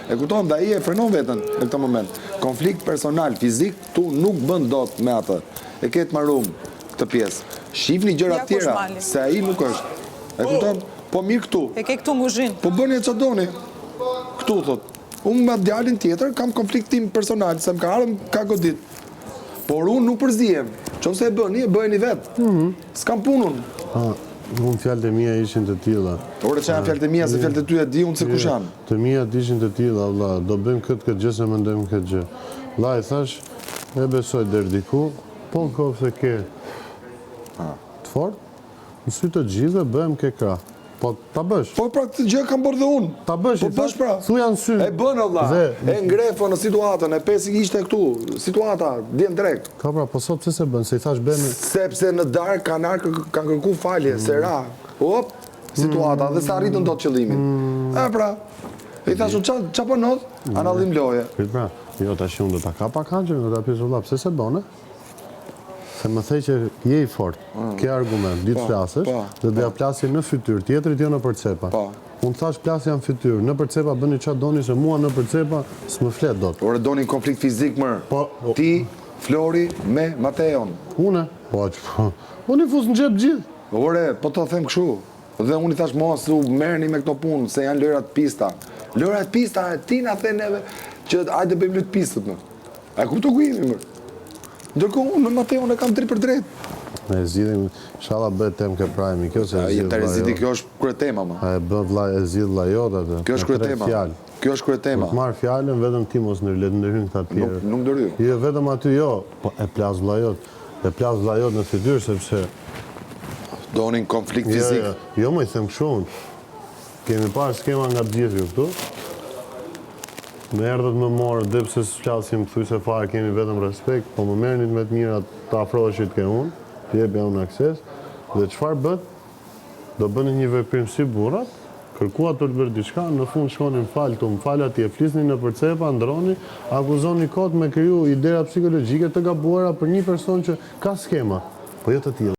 E kupton, dhe ai e frenon veten në këtë moment. Konflikt personal, fizik, tu nuk bën dot me atë. E ketë marrum këtë pjesë. Shifni gjëra të tjera, se ai nuk është. E kupton? Po mirë këtu. E ke këtu nguzhin. Po bëni çfarë doni. Këtu thot. Unë me djalin tjetër kam konfliktim personal, se më ka ardhur ka godit. Por unë nuk përzihem. Nëse e bëni vetë. S'kam punën. Unë fjalët e mia ishin të tilla. Ora që janë fjalët e mia, se fjalët e ty e di unë se kush janë. Të mia ishin të tilla, vëlla, do bëjmë këtë gjë se mendojmë këtë gjë. Vëlla, i thash, e besoj deri diku, po nëse ke të fortë, në sy të gjithë bëjmë ke krah. Po ta bësh. Po pra këtë gjë kam bërë dhe unë. Ta bësh, po bësh pra. Thuaj në sy. E bën vëlla. E ngrefo në situatën, e pesi ishte këtu. Situata djem drejt. Ka pra, po sot pse se bën? Se i thash bëni. Sepse në darkë kanë kërku falje, se ra. Hop, situata dhe sa arritën dot qëllimin. E pra. I thash ç'a po ndodh? Anallim loje. Pra, jo tash unë do ta kapa kanxhin, do ta pyes vëlla, pse se bën? Se më thej që je i fort, ke argument, ditë flasësh, dhe dhe ja plasje në fytyrë, tjetërit jo në përcepa. Unë thash plasja në fytyrë, në përcepa bëni qa doni, se mua në përcepa s'më flet dot. Ore doni konflikt fizik mërë, ti, Flori, me Mateon. Une? Po, unë i fus në gjep gjithë. Ore, po të them këshu, dhe unë i thash mos u merrni me këto punë, se janë lërat pista. Lërat pista, ti na the neve që ajde bëjmë lëtë pistët më. A ku të kujimi mërë? Ndërkohë unë me Mateon e kam drejt për drejt. E zgjidhim, inshallah bëhet temë ke prajmi, kjo se e zgjidh kjo është kryetema më. E bën vëlla e zgjidh vëlla jot atë. Kjo është kryetema. Kjo është kryetema. Të marr fjalën vetëm ti mos ndërhyn këta të tjerë. Nuk ndërhy. Jo vetëm aty jo, po e plas vëlla jot. E plas vëlla jot në fytyrë sepse donin konflikt fizik. Jo më i them kështu. Kemi parë skema nga të gjithë ju këtu. Me erdhët më morë, dhe pse s'flasim thuj se fare kemi vetëm respekt, po më merrnit me të mira të afroheshit ke unë, të jepja unë akses, dhe çfarë bët? Do bëni një veprim si burrat, kërkua të bërë diçka, në fund shkonin më falë atje, flisni në përcepa, ndroni, akuzoni kot me kriju idera psikologjike të gabuara për një person që ka skema, po jo të tillë.